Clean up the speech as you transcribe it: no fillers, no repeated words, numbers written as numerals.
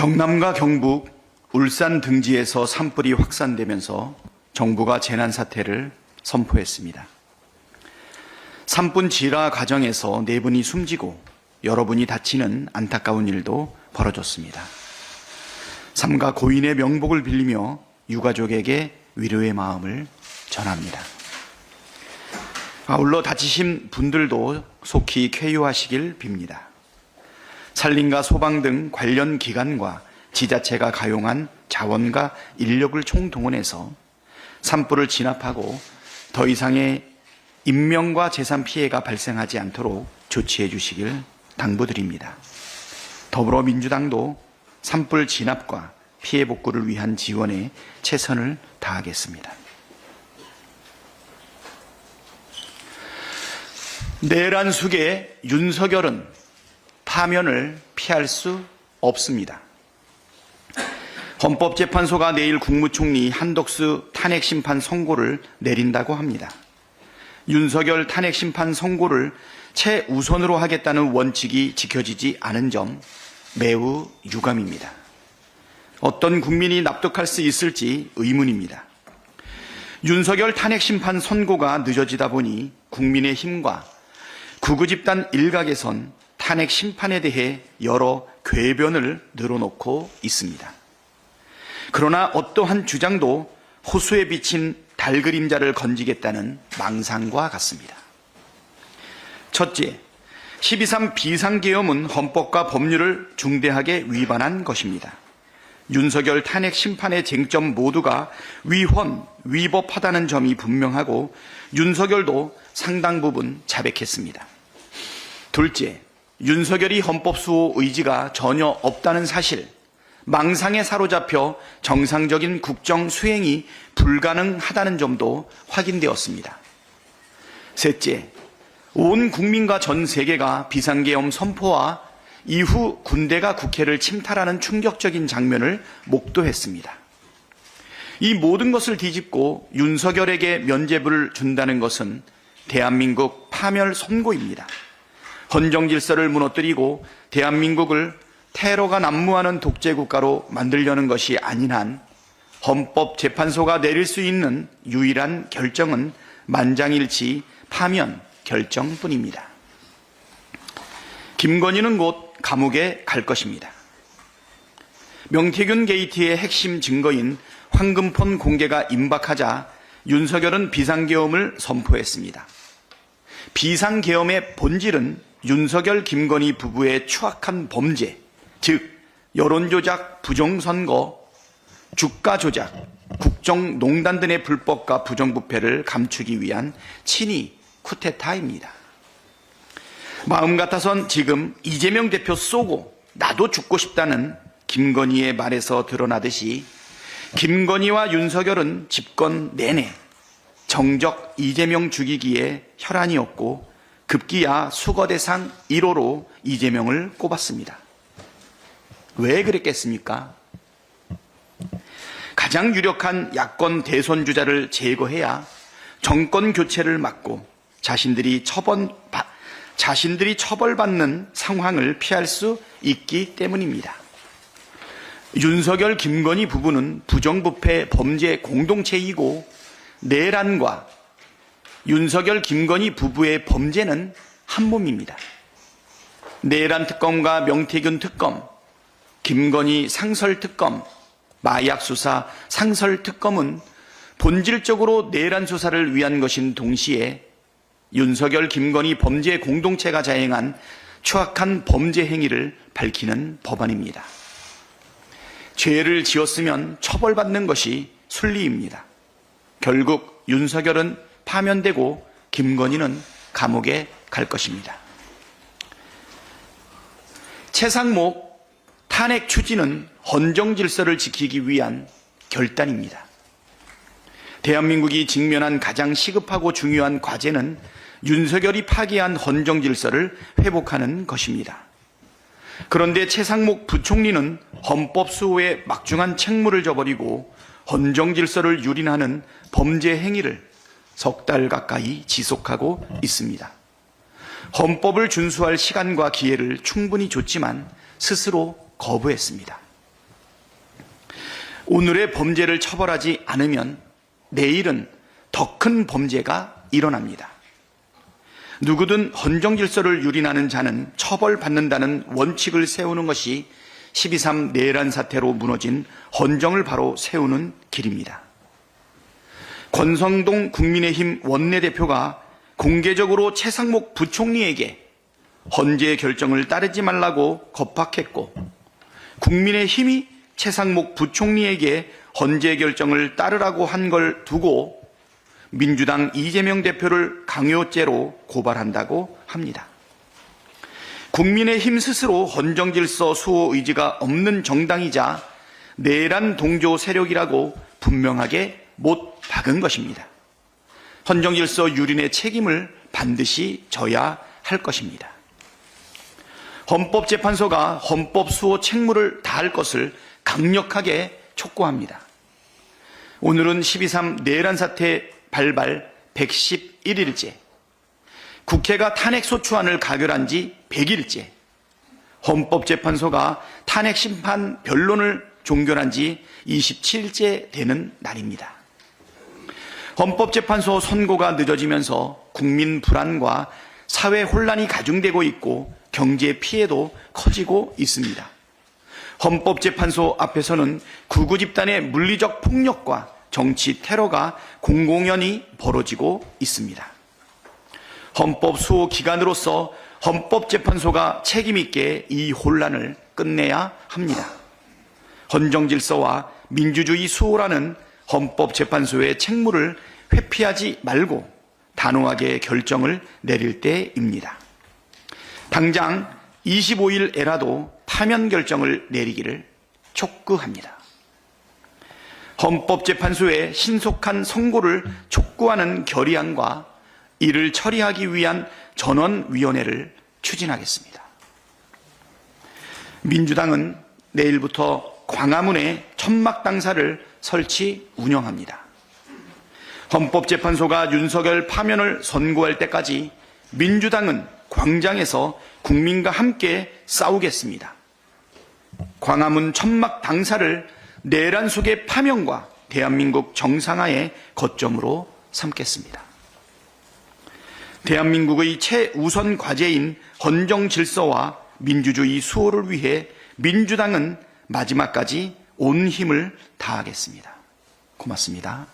경남과 경북, 울산 등지에서 산불이 확산되면서 정부가 재난사태를 선포했습니다. 산불 진화 과정에서 4분이 숨지고 여러분이 다치는 안타까운 일도 벌어졌습니다. 삼가 고인의 명복을 빌리며 유가족에게 위로의 마음을 전합니다. 아울러 다치신 분들도 속히 쾌유하시길 빕니다. 산림과 소방 등 관련 기관과 지자체가 가용한 자원과 인력을 총동원해서 산불을 진압하고 더 이상의 인명과 재산 피해가 발생하지 않도록 조치해 주시길 당부드립니다. 더불어민주당도 산불 진압과 피해 복구를 위한 지원에 최선을 다하겠습니다. 내란 속에 윤석열은 파면을 피할 수 없습니다. 헌법재판소가 내일 국무총리 한덕수 탄핵심판 선고를 내린다고 합니다. 윤석열 탄핵심판 선고를 최우선으로 하겠다는 원칙이 지켜지지 않은 점 매우 유감입니다. 어떤 국민이 납득할 수 있을지 의문입니다. 윤석열 탄핵심판 선고가 늦어지다 보니 국민의힘과 구구집단 일각에선 탄핵 심판에 대해 여러 궤변을 늘어놓고 있습니다. 그러나 어떠한 주장도 호수에 비친 달그림자를 건지겠다는 망상과 같습니다. 첫째, 12.3 비상계엄은 헌법과 법률을 중대하게 위반한 것입니다. 윤석열 탄핵 심판의 쟁점 모두가 위헌, 위법하다는 점이 분명하고 윤석열도 상당 부분 자백했습니다. 둘째, 윤석열이 헌법수호 의지가 전혀 없다는 사실, 망상에 사로잡혀 정상적인 국정 수행이 불가능하다는 점도 확인되었습니다. 셋째, 온 국민과 전 세계가 비상계엄 선포와 이후 군대가 국회를 침탈하는 충격적인 장면을 목도했습니다. 이 모든 것을 뒤집고 윤석열에게 면죄부를 준다는 것은 대한민국 파멸 선고입니다. 헌정 질서를 무너뜨리고 대한민국을 테러가 난무하는 독재국가로 만들려는 것이 아닌 한 헌법재판소가 내릴 수 있는 유일한 결정은 만장일치 파면 결정뿐입니다. 김건희는 곧 감옥에 갈 것입니다. 명태균 게이트의 핵심 증거인 황금폰 공개가 임박하자 윤석열은 비상계엄을 선포했습니다. 비상계엄의 본질은 윤석열, 김건희 부부의 추악한 범죄, 즉 여론조작, 부정선거, 주가조작, 국정농단 등의 불법과 부정부패를 감추기 위한 친위 쿠데타입니다. 마음 같아선 지금 이재명 대표 쏘고 나도 죽고 싶다는 김건희의 말에서 드러나듯이 김건희와 윤석열은 집권 내내 정적 이재명 죽이기에 혈안이었고 급기야 수거대상 1호로 이재명을 꼽았습니다. 왜 그랬겠습니까? 가장 유력한 야권 대선 주자를 제거해야 정권 교체를 막고 자신들이 처벌받는 상황을 피할 수 있기 때문입니다. 윤석열, 김건희 부부는 부정부패 범죄 공동체이고 내란과 윤석열, 김건희 부부의 범죄는 한 몸입니다. 내란 특검과 명태균 특검, 김건희 상설 특검, 마약 수사 상설 특검은 본질적으로 내란 수사를 위한 것인 동시에 윤석열, 김건희 범죄 공동체가 자행한 추악한 범죄 행위를 밝히는 법안입니다. 죄를 지었으면 처벌받는 것이 순리입니다. 결국 윤석열은 파면되고 김건희는 감옥에 갈 것입니다. 최상목 탄핵 추진은 헌정 질서를 지키기 위한 결단입니다. 대한민국이 직면한 가장 시급하고 중요한 과제는 윤석열이 파기한 헌정 질서를 회복하는 것입니다. 그런데 최상목 부총리는 헌법 수호에 막중한 책무를 져버리고 헌정 질서를 유린하는 범죄 행위를 석 달 가까이 지속하고 있습니다. 헌법을 준수할 시간과 기회를 충분히 줬지만 스스로 거부했습니다. 오늘의 범죄를 처벌하지 않으면 내일은 더 큰 범죄가 일어납니다. 누구든 헌정질서를 유린하는 자는 처벌받는다는 원칙을 세우는 것이 12.3 내란 사태로 무너진 헌정을 바로 세우는 길입니다. 권성동 국민의힘 원내대표가 공개적으로 최상목 부총리에게 헌재 결정을 따르지 말라고 겁박했고, 국민의힘이 최상목 부총리에게 헌재 결정을 따르라고 한 걸 두고 민주당 이재명 대표를 강요죄로 고발한다고 합니다. 국민의힘 스스로 헌정질서 수호 의지가 없는 정당이자 내란 동조 세력이라고 분명하게 못 박은 것입니다. 헌정질서 유린의 책임을 반드시 져야 할 것입니다. 헌법재판소가 헌법 수호 책무를 다할 것을 강력하게 촉구합니다. 오늘은 12.3 내란 사태 발발 111일째, 국회가 탄핵소추안을 가결한 지 100일째, 헌법재판소가 탄핵심판 변론을 종결한 지 27일째 되는 날입니다. 헌법재판소 선고가 늦어지면서 국민 불안과 사회 혼란이 가중되고 있고 경제 피해도 커지고 있습니다. 헌법재판소 앞에서는 극우 집단의 물리적 폭력과 정치 테러가 공공연히 벌어지고 있습니다. 헌법 수호 기관으로서 헌법재판소가 책임있게 이 혼란을 끝내야 합니다. 헌정질서와 민주주의 수호라는 헌법재판소의 책무를 회피하지 말고 단호하게 결정을 내릴 때입니다. 당장 25일에라도 파면 결정을 내리기를 촉구합니다. 헌법재판소의 신속한 선고를 촉구하는 결의안과 이를 처리하기 위한 전원위원회를 추진하겠습니다. 민주당은 내일부터 광화문에 천막당사를 설치 운영합니다. 헌법재판소가 윤석열 파면을 선고할 때까지 민주당은 광장에서 국민과 함께 싸우겠습니다. 광화문 천막당사를 내란 속의 파면과 대한민국 정상화의 거점으로 삼겠습니다. 대한민국의 최우선 과제인 헌정 질서와 민주주의 수호를 위해 민주당은 마지막까지 온 힘을 다하겠습니다. 고맙습니다.